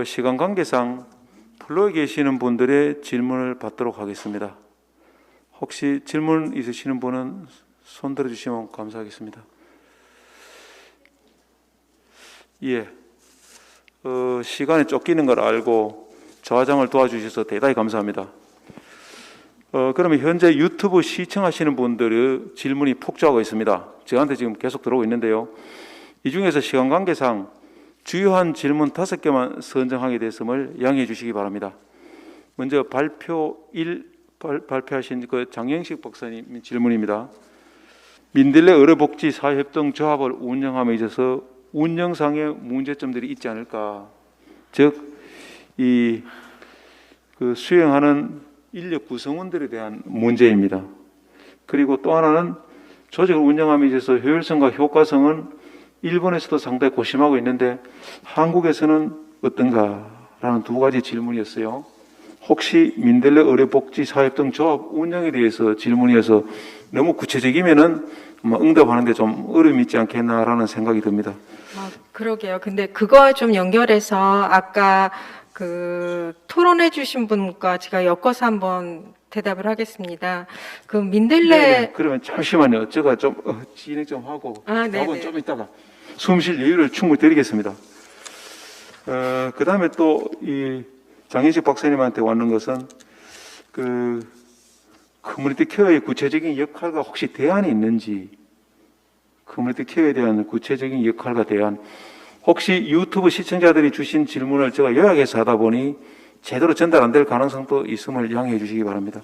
시간 관계상 플로에 계시는 분들의 질문을 받도록 하겠습니다. 혹시 질문 있으시는 분은 손 들어주시면 감사하겠습니다. 예, 시간에 쫓기는 걸 알고 저화장을 도와주셔서 대단히 감사합니다. 그러면 현재 유튜브 시청하시는 분들의 질문이 폭주하고 있습니다. 저한테 지금 계속 들어오고 있는데요. 이 중에서 시간 관계상 주요한 질문 5개만 선정하게 됐음을 양해해 주시기 바랍니다. 먼저 발표하신 그 장영식 박사님 질문입니다. 민들레 의료복지 사회협동조합을 운영함에 있어서 운영상의 문제점들이 있지 않을까? 즉, 그 수행하는 인력 구성원들에 대한 문제입니다. 그리고 또 하나는 조직을 운영함에 있어서 효율성과 효과성은 일본에서도 상당히 고심하고 있는데 한국에서는 어떤가라는 2가지 질문이었어요. 혹시 민들레 의료복지 사회협동조합 운영에 대해서 질문이어서 너무 구체적이면은 응답하는데 좀 어려움이 있지 않겠나라는 생각이 듭니다. 그러게요. 근데 그거와 좀 연결해서 아까 그 토론해 주신 분과 제가 엮어서 한번 대답을 하겠습니다. 그 민들레 네네. 그러면 잠시만요. 제가 좀 진행 좀 하고 답은 좀 이따가 숨 쉴 여유를 충분히 드리겠습니다. 그 다음에 또 이 장인식 박사님한테 왔는 것은 그 커뮤니티 케어의 구체적인 역할과 혹시 대안이 있는지, 커뮤니티 케어에 대한 구체적인 역할과 대안, 혹시 유튜브 시청자들이 주신 질문을 제가 요약해서 하다 보니 제대로 전달 안 될 가능성도 있음을 양해해 주시기 바랍니다.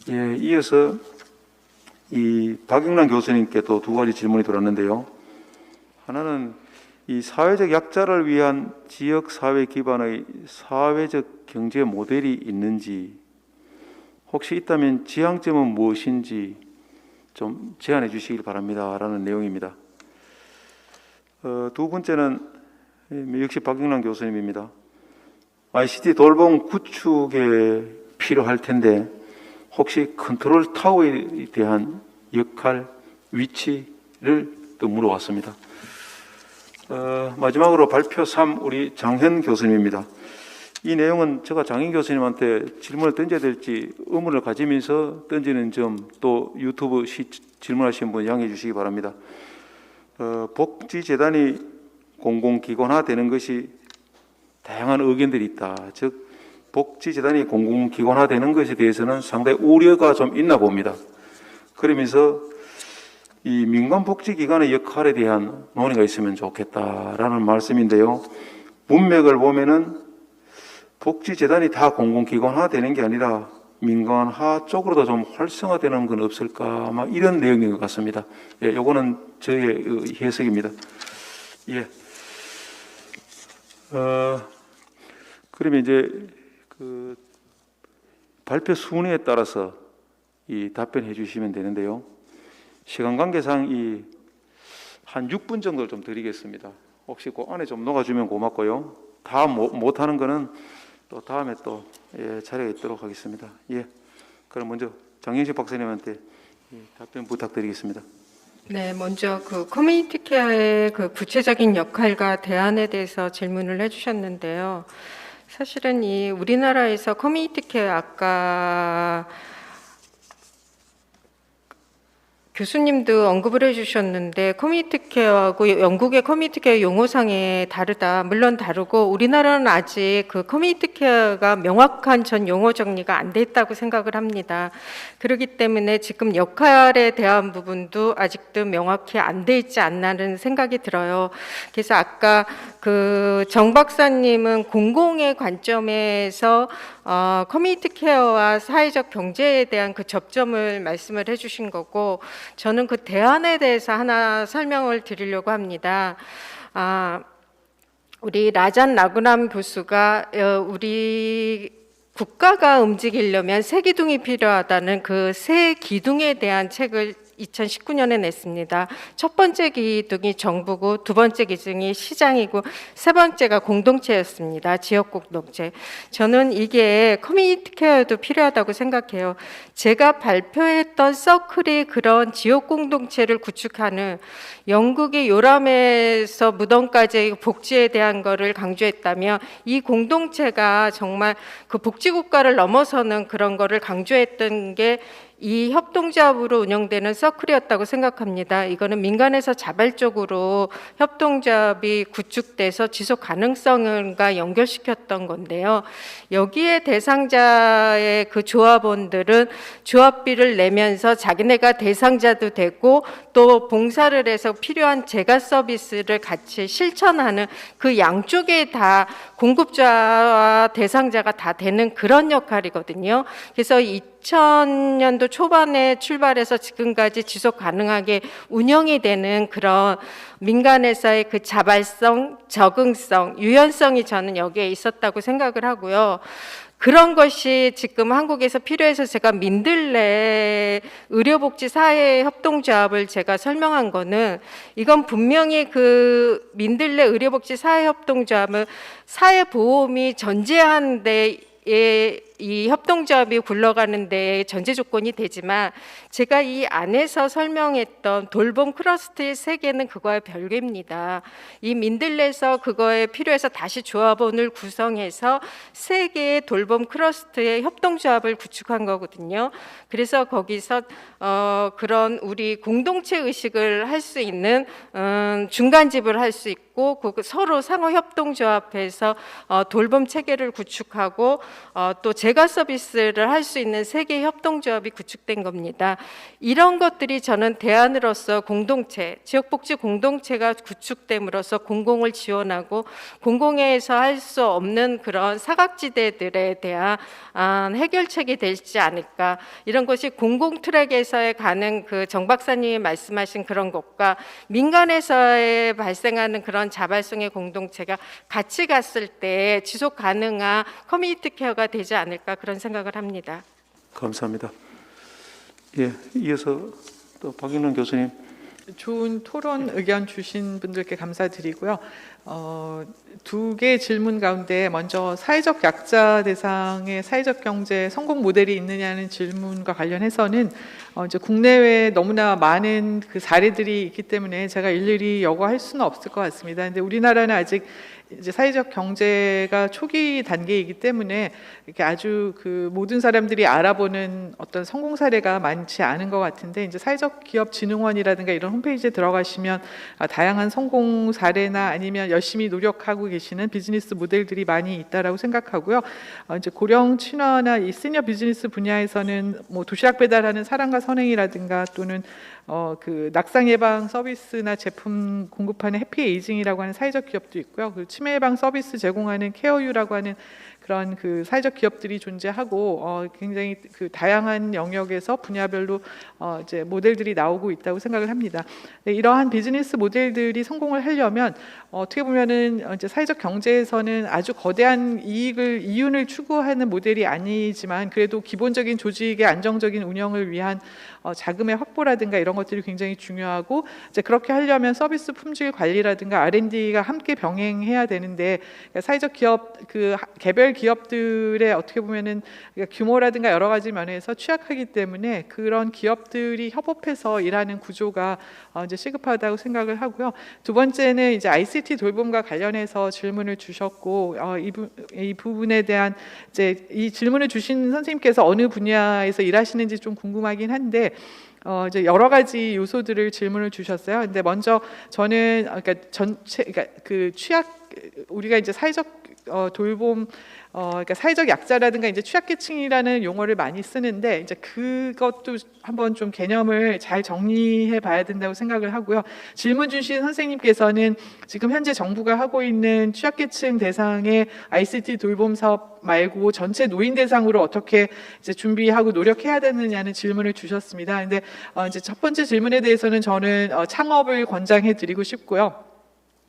예, 이어서 이 박영란 교수님께 또 2가지 질문이 들어왔는데요. 하나는 이 사회적 약자를 위한 지역 사회 기반의 사회적 경제 모델이 있는지, 혹시 있다면 지향점은 무엇인지 좀 제안해 주시길 바랍니다. 라는 내용입니다. 2번째는 역시 박영란 교수님입니다. ICT 돌봄 구축에 필요할 텐데 혹시 컨트롤 타워에 대한 역할, 위치를 또 물어왔습니다. 마지막으로 발표 3 우리 장현 교수님입니다. 이 내용은 제가 장현 교수님한테 질문을 던져야 될지 의문을 가지면서 던지는 점, 또 유튜브 질문하신 분 양해해 주시기 바랍니다. 복지재단이 공공기관화되는 것이 다양한 의견들이 있다. 즉 복지재단이 공공기관화되는 것에 대해서는 상당히 우려가 좀 있나 봅니다. 그러면서 이 민간복지기관의 역할에 대한 논의가 있으면 좋겠다라는 말씀인데요. 문맥을 보면은 복지재단이 다 공공기관화되는 게 아니라 민간화 쪽으로도 좀 활성화되는 건 없을까, 막 이런 내용인 것 같습니다. 예, 요거는 저의 해석입니다. 예. 그러면 이제 그 발표 순위에 따라서 이 답변해 주시면 되는데요. 시간 관계상 한 6분 정도 좀 드리겠습니다. 혹시 그 안에 좀 녹아주면 고맙고요. 다 못하는 거는 또 다음에 또 자리가 있도록 하겠습니다. 예. 그럼 먼저 장영식 박사님한테 답변 부탁드리겠습니다. 네, 먼저 그 커뮤니티 케어의 그 구체적인 역할과 대안에 대해서 질문을 해주셨는데요. 사실은 이 우리나라에서 커뮤니티 케어 아까 교수님도 언급을 해주셨는데 커뮤니티 케어하고 영국의 커뮤니티 케어 용어상에 다르다. 물론 다르고 우리나라는 아직 그 커뮤니티 케어가 명확한 전 용어 정리가 안 돼 있다고 생각을 합니다. 그렇기 때문에 지금 역할에 대한 부분도 아직도 명확히 안 돼 있지 않나는 생각이 들어요. 그래서 아까 그 정 박사님은 공공의 관점에서 커뮤니티 케어와 사회적 경제에 대한 그 접점을 말씀을 해주신 거고, 저는 그 대안에 대해서 하나 설명을 드리려고 합니다. 우리 라잔 라구남 교수가 우리 국가가 움직이려면 새 기둥이 필요하다는 그 새 기둥에 대한 책을 2019년에 냈습니다. 첫 번째 기둥이 정부고 두 번째 기둥이 시장이고 세 번째가 공동체였습니다. 지역 공동체. 저는 이게 커뮤니티 케어도 필요하다고 생각해요. 제가 발표했던 서클이 그런 지역 공동체를 구축하는 영국의 요람에서 무덤까지 복지에 대한 거를 강조했다면 이 공동체가 정말 그 복지국가를 넘어서는 그런 거를 강조했던 게 이 협동조합으로 운영되는 서클이었다고 생각합니다. 이거는 민간에서 자발적으로 협동조합이 구축돼서 지속 가능성과 연결시켰던 건데요. 여기에 대상자의 그 조합원들은 조합비를 내면서 자기네가 대상자도 되고 또 봉사를 해서 필요한 재가 서비스를 같이 실천하는 그 양쪽에 다 공급자와 대상자가 다 되는 그런 역할이거든요. 그래서 2000년도 초반에 출발해서 지금까지 지속 가능하게 운영이 되는 그런 민간회사의 그 자발성, 적응성, 유연성이 저는 여기에 있었다고 생각을 하고요. 그런 것이 지금 한국에서 필요해서 제가 민들레 의료복지사회협동조합을 제가 설명한 거는 이건 분명히 그 민들레 의료복지사회협동조합은 사회보험이 전제하는데 이 협동조합이 굴러가는 데 전제 조건이 되지만 제가 이 안에서 설명했던 돌봄 크러스트의 세계는 그거와 별개입니다. 이 민들레에서 그거에 필요해서 다시 조합원을 구성해서 세 개의 돌봄 크러스트의 협동조합을 구축한 거거든요. 그래서 거기서 그런 우리 공동체 의식을 할 수 있는 중간집을 할 수 있고 서로 상호 협동조합해서 돌봄 체계를 구축하고 또 재가 서비스를 할 수 있는 세계 협동조합이 구축된 겁니다. 이런 것들이 저는 대안으로서 공동체, 지역복지 공동체가 구축됨으로써 공공을 지원하고 공공에서 할 수 없는 그런 사각지대들에 대한 해결책이 되지 않을까. 이런 것이 공공 트랙에서의 가는 그 정 박사님이 말씀하신 그런 것과 민간에서의 발생하는 그런 자발성의 공동체가 같이 갔을 때 지속 가능한 커뮤니티 케어가 되지 않을까 그런 생각을 합니다. 감사합니다. 예, 이어서 또 박윤원 교수님. 좋은 토론 의견 주신 분들께 감사드리고요. 두 개의 질문 가운데 먼저 사회적 약자 대상의 사회적 경제 성공 모델이 있느냐는 질문과 관련해서는 이제 국내외에 너무나 많은 그 사례들이 있기 때문에 제가 일일이 여과할 수는 없을 것 같습니다. 근데 우리나라는 아직 이제 사회적 경제가 초기 단계이기 때문에 이렇게 아주 그 모든 사람들이 알아보는 어떤 성공 사례가 많지 않은 것 같은데 이제 사회적 기업 진흥원이라든가 이런 홈페이지에 들어가시면 다양한 성공 사례나 아니면 열심히 노력하고 계시는 비즈니스 모델들이 많이 있다라고 생각하고요. 이제 고령 친화나 이 시니어 비즈니스 분야에서는 뭐 도시락 배달하는 사랑과 선행이라든가 또는 그 낙상 예방 서비스나 제품 공급하는 해피에이징이라고 하는 사회적 기업도 있고요. 그 치매 예방 서비스 제공하는 케어유라고 하는 그런 그 사회적 기업들이 존재하고 굉장히 그 다양한 영역에서 분야별로 이제 모델들이 나오고 있다고 생각을 합니다. 네, 이러한 비즈니스 모델들이 성공을 하려면 어떻게 보면은 이제 사회적 경제에서는 아주 거대한 이윤을 추구하는 모델이 아니지만 그래도 기본적인 조직의 안정적인 운영을 위한 자금의 확보라든가 이런 것들이 굉장히 중요하고 이제 그렇게 하려면 서비스 품질 관리라든가 R&D가 함께 병행해야 되는데 사회적 기업 그 개별 기업들의 어떻게 보면은 규모라든가 여러 가지 면에서 취약하기 때문에 그런 기업들이 협업해서 일하는 구조가 이제 시급하다고 생각을 하고요. 두 번째는 이제 ICT 돌봄과 관련해서 질문을 주셨고 이 부분에 대한 이제 이 질문을 주신 선생님께서 어느 분야에서 일하시는지 좀 궁금하긴 한데 이제 여러 가지 요소들을 질문을 주셨어요. 근데 먼저 저는 그러니까 그 취약 우리가 이제 사회적 돌봄 그러니까 사회적 약자라든가 이제 취약계층이라는 용어를 많이 쓰는데 이제 그것도 한번 좀 개념을 잘 정리해 봐야 된다고 생각을 하고요. 질문 주신 선생님께서는 지금 현재 정부가 하고 있는 취약계층 대상의 ICT 돌봄 사업 말고 전체 노인 대상으로 어떻게 이제 준비하고 노력해야 되느냐는 질문을 주셨습니다. 근데 이제 첫 번째 질문에 대해서는 저는 창업을 권장해 드리고 싶고요.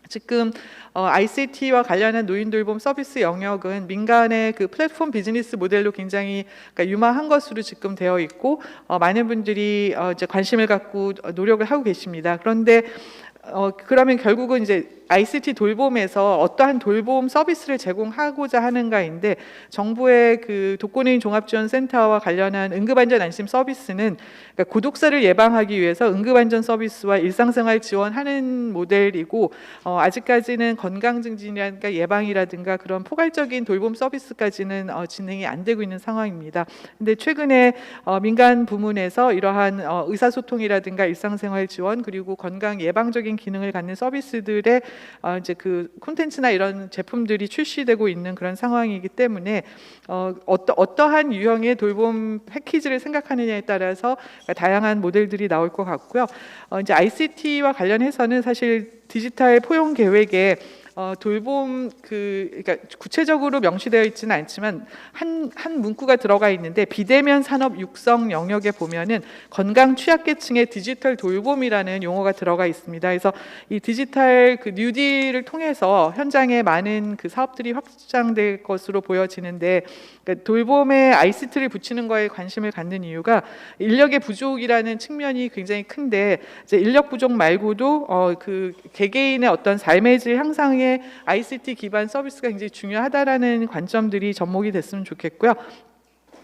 지금 ICT와 관련한 노인 돌봄 서비스 영역은 민간의 그 플랫폼 비즈니스 모델로 굉장히 그러니까 유망한 것으로 지금 되어 있고 많은 분들이 이제 관심을 갖고 노력을 하고 계십니다. 그런데 그러면 결국은 이제 ICT 돌봄에서 어떠한 돌봄 서비스를 제공하고자 하는가인데 정부의 그 독거노인 종합지원센터와 관련한 응급안전 안심 서비스는 그러니까 고독사를 예방하기 위해서 응급안전 서비스와 일상생활 지원하는 모델이고 아직까지는 건강증진이라든가 예방이라든가 그런 포괄적인 돌봄 서비스까지는 진행이 안 되고 있는 상황입니다. 근데 최근에 민간 부문에서 이러한 의사소통이라든가 일상생활 지원 그리고 건강 예방적인 기능을 갖는 서비스들의 이제 그 콘텐츠나 이런 제품들이 출시되고 있는 그런 상황이기 때문에 어떠한 유형의 돌봄 패키지를 생각하느냐에 따라서 다양한 모델들이 나올 것 같고요. 이제 ICT와 관련해서는 사실 디지털 포용 계획에 돌봄 그러니까 구체적으로 명시되어 있지는 않지만 한 문구가 들어가 있는데 비대면 산업 육성 영역에 보면은 건강 취약계층의 디지털 돌봄이라는 용어가 들어가 있습니다. 그래서 이 디지털 그 뉴딜을 통해서 현장에 많은 그 사업들이 확장될 것으로 보여지는데 그러니까 돌봄에 ICT를 붙이는 거에 관심을 갖는 이유가 인력의 부족이라는 측면이 굉장히 큰데 이제 인력 부족 말고도 그 개개인의 어떤 삶의 질 향상에 ICT 기반 서비스가 굉장히 중요하다라는 관점들이 접목이 됐으면 좋겠고요.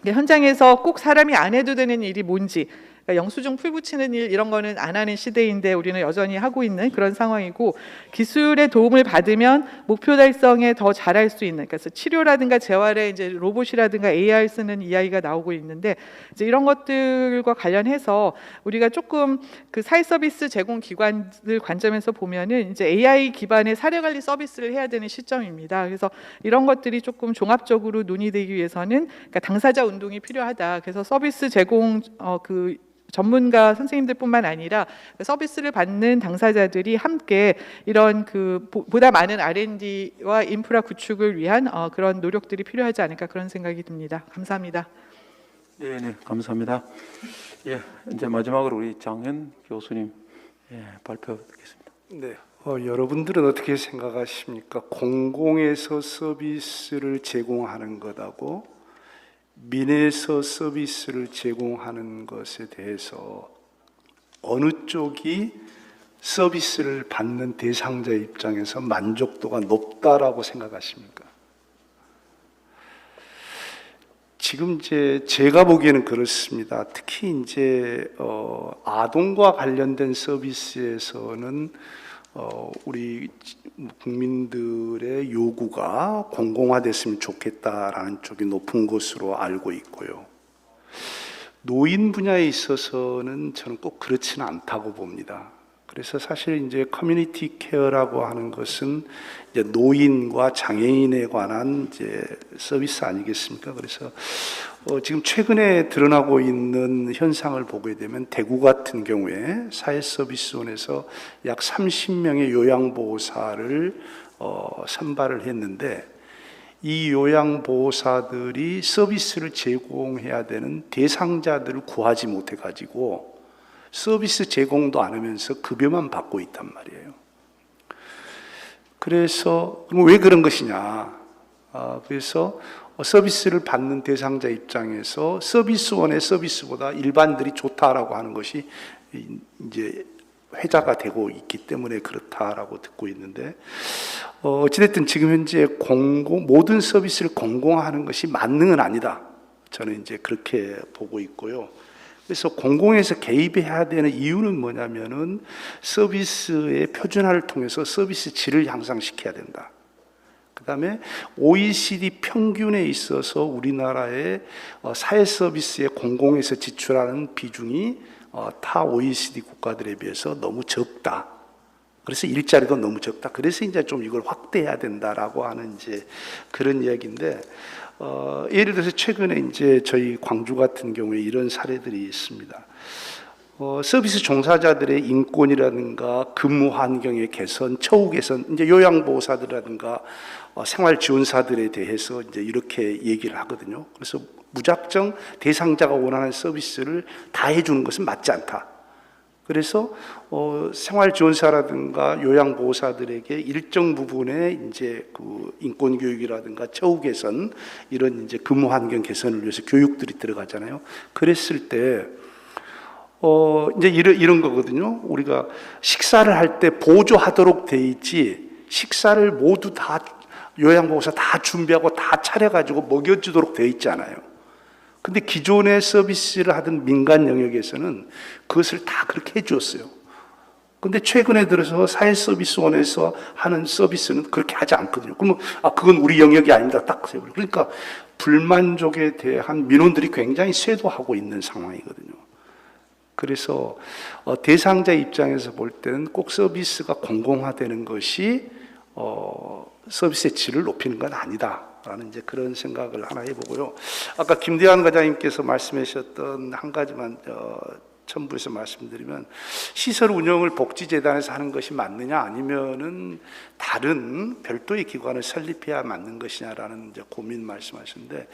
현장에서 꼭 사람이 안 해도 되는 일이 뭔지 그러니까 영수증 풀 붙이는 일 이런 거는 안 하는 시대인데 우리는 여전히 하고 있는 그런 상황이고 기술의 도움을 받으면 목표 달성에 더 잘할 수 있는 그래서 치료라든가 재활에 이제 로봇이라든가 AI 쓰는 이야기가 나오고 있는데 이제 이런 것들과 관련해서 우리가 조금 그 사회 서비스 제공 기관들 관점에서 보면은 이제 AI 기반의 사례 관리 서비스를 해야 되는 시점입니다. 그래서 이런 것들이 조금 종합적으로 논의되기 위해서는 그러니까 당사자 운동이 필요하다. 그래서 서비스 제공 그 전문가 선생님들뿐만 아니라 서비스를 받는 당사자들이 함께 이런 그 보다 많은 R&D와 인프라 구축을 위한 그런 노력들이 필요하지 않을까 그런 생각이 듭니다. 감사합니다. 네, 감사합니다. 예, 이제 마지막으로 우리 장현 교수님 발표 듣겠습니다. 네, 여러분들은 어떻게 생각하십니까? 공공에서 서비스를 제공하는 것하고 민에서 서비스를 제공하는 것에 대해서 어느 쪽이 서비스를 받는 대상자 입장에서 만족도가 높다라고 생각하십니까? 지금 이제 제가 보기에는 그렇습니다. 특히 이제 아동과 관련된 서비스에서는 우리 국민들의 요구가 공공화됐으면 좋겠다라는 쪽이 높은 것으로 알고 있고요. 노인 분야에 있어서는 저는 꼭 그렇지는 않다고 봅니다. 그래서 사실 이제 커뮤니티 케어라고 하는 것은 이제 노인과 장애인에 관한 이제 서비스 아니겠습니까? 그래서 지금 최근에 드러나고 있는 현상을 보게 되면 대구 같은 경우에 사회서비스원에서 약 30명의 요양보호사를 선발을 했는데 이 요양보호사들이 서비스를 제공해야 되는 대상자들을 구하지 못해 가지고 서비스 제공도 안 하면서 급여만 받고 있단 말이에요. 그래서 그럼 왜 그런 것이냐? 그래서 서비스를 받는 대상자 입장에서 서비스원의 서비스보다 일반들이 좋다라고 하는 것이 이제 회자가 되고 있기 때문에 그렇다라고 듣고 있는데 어찌됐든 지금 현재 모든 서비스를 공공화하는 것이 만능은 아니다. 저는 이제 그렇게 보고 있고요. 그래서 공공에서 개입해야 되는 이유는 뭐냐면은 서비스의 표준화를 통해서 서비스 질을 향상시켜야 된다. 그 다음에 OECD 평균에 있어서 우리나라의 사회 서비스의 공공에서 지출하는 비중이 타 OECD 국가들에 비해서 너무 적다. 그래서 일자리도 너무 적다. 그래서 이제 좀 이걸 확대해야 된다라고 하는 이제 그런 이야기인데, 예를 들어서 최근에 이제 저희 광주 같은 경우에 이런 사례들이 있습니다. 서비스 종사자들의 인권이라든가 근무 환경의 개선, 처우 개선, 이제 요양보호사들이라든가 생활지원사들에 대해서 이제 이렇게 얘기를 하거든요. 그래서 무작정 대상자가 원하는 서비스를 다 해주는 것은 맞지 않다. 그래서 생활지원사라든가 요양보호사들에게 일정 부분의 이제 그 인권 교육이라든가 처우 개선 이런 이제 근무 환경 개선을 위해서 교육들이 들어가잖아요. 그랬을 때 이제 이런 거거든요. 우리가 식사를 할 때 보조하도록 돼 있지 식사를 모두 다 요양보호사 다 준비하고 다 차려가지고 먹여주도록 돼 있지 않아요. 근데 기존의 서비스를 하던 민간 영역에서는 그것을 다 그렇게 해주었어요. 근데 최근에 들어서 사회서비스원에서 하는 서비스는 그렇게 하지 않거든요. 그러면 그건 우리 영역이 아닙니다. 딱 세워버려요. 그러니까 불만족에 대한 민원들이 굉장히 쇄도하고 있는 상황이거든요. 그래서 대상자 입장에서 볼 때는 꼭 서비스가 공공화되는 것이 서비스의 질을 높이는 건 아니다라는 이제 그런 생각을 하나 해보고요. 아까 김대환 과장님께서 말씀하셨던 한 가지만 첨부해서 말씀드리면 시설 운영을 복지재단에서 하는 것이 맞느냐 아니면은 다른 별도의 기관을 설립해야 맞는 것이냐라는 이제 고민 말씀하셨는데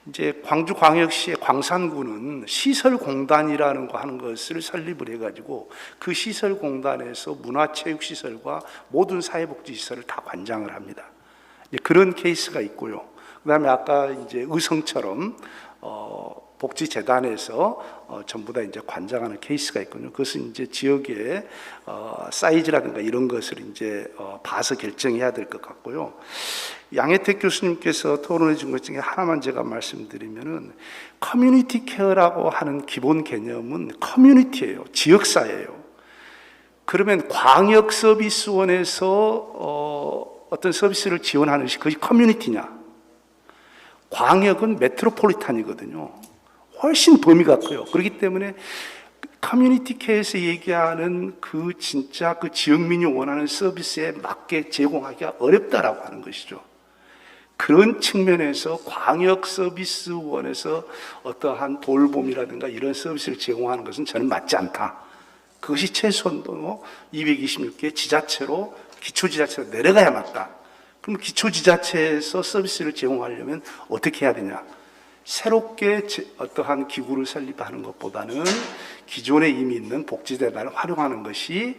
이제 광주광역시의 광산구는 시설공단이라는 거 하는 것을 설립을 해가지고 그 시설공단에서 문화체육시설과 모든 사회복지시설을 다 관장을 합니다. 그런 케이스가 있고요. 그다음에 아까 이제 의성처럼 복지재단에서 전부 다 이제 관장하는 케이스가 있거든요. 그것은 이제 지역의 사이즈라든가 이런 것을 이제 봐서 결정해야 될 것 같고요. 양혜택 교수님께서 토론해 준 것 중에 하나만 제가 말씀드리면은 커뮤니티 케어라고 하는 기본 개념은 커뮤니티예요. 지역사회예요. 그러면 광역 서비스원에서 어떤 서비스를 지원하는 것이 그것이 커뮤니티냐? 광역은 메트로폴리탄이거든요. 훨씬 범위가 커요. 그렇기 때문에 커뮤니티 케어에서 얘기하는 그 진짜 그 지역민이 원하는 서비스에 맞게 제공하기가 어렵다라고 하는 것이죠. 그런 측면에서 광역 서비스원에서 어떠한 돌봄이라든가 이런 서비스를 제공하는 것은 저는 맞지 않다. 그것이 최소한 226개 지자체로 기초지자체로 내려가야 맞다. 그럼 기초지자체에서 서비스를 제공하려면 어떻게 해야 되냐? 새롭게 어떠한 기구를 설립하는 것보다는 기존에 이미 있는 복지재단을 활용하는 것이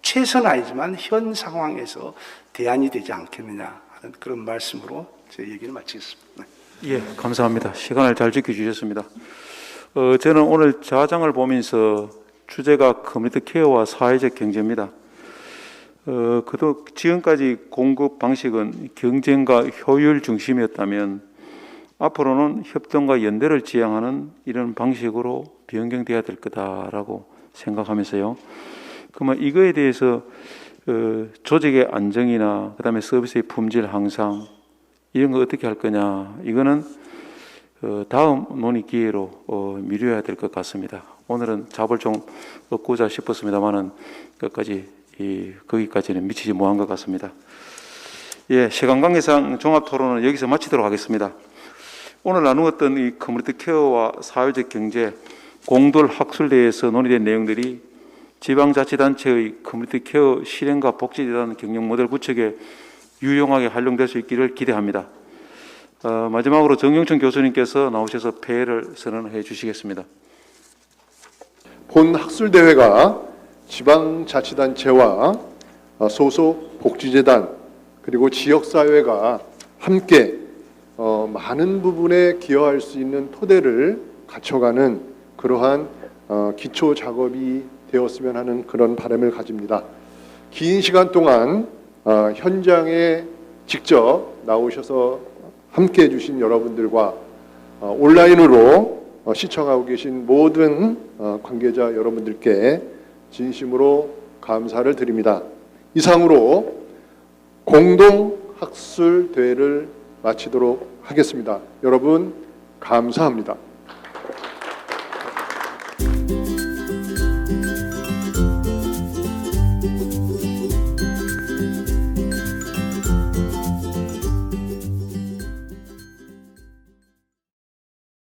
최선 아니지만 현 상황에서 대안이 되지 않겠느냐 하는 그런 말씀으로 제 얘기를 마치겠습니다. 예, 감사합니다. 시간을 잘 지켜주셨습니다. 저는 오늘 자장을 보면서 주제가 커뮤니티 케어와 사회적 경제입니다. 그도 지금까지 공급 방식은 경쟁과 효율 중심이었다면 앞으로는 협동과 연대를 지향하는 이런 방식으로 변경돼야 될 거다라고 생각하면서요. 그러면 이거에 대해서 조직의 안정이나 그다음에 서비스의 품질 향상 이런 거 어떻게 할 거냐 이거는 다음 논의 기회로 미뤄야 될 것 같습니다. 오늘은 답을 좀 얻고자 싶었습니다만은 거기까지는 미치지 못한 것 같습니다. 예, 시간 관계상 종합 토론은 여기서 마치도록 하겠습니다. 오늘 나누었던 이 커뮤니티 케어와 사회적 경제 공돌 학술대회에서 논의된 내용들이 지방자치단체의 커뮤니티 케어 실행과 복지재단 경영 모델 구축에 유용하게 활용될 수 있기를 기대합니다. 마지막으로 정영춘 교수님께서 나오셔서 폐회를 선언해 주시겠습니다. 본 학술대회가 지방자치단체와 소속 복지재단 그리고 지역사회가 함께 많은 부분에 기여할 수 있는 토대를 갖춰가는 그러한 기초 작업이 되었으면 하는 그런 바람을 가집니다. 긴 시간 동안 현장에 직접 나오셔서 함께 해주신 여러분들과 온라인으로 시청하고 계신 모든 관계자 여러분들께 진심으로 감사를 드립니다. 이상으로 공동학술대회를 마치도록 하겠습니다. 여러분 감사합니다.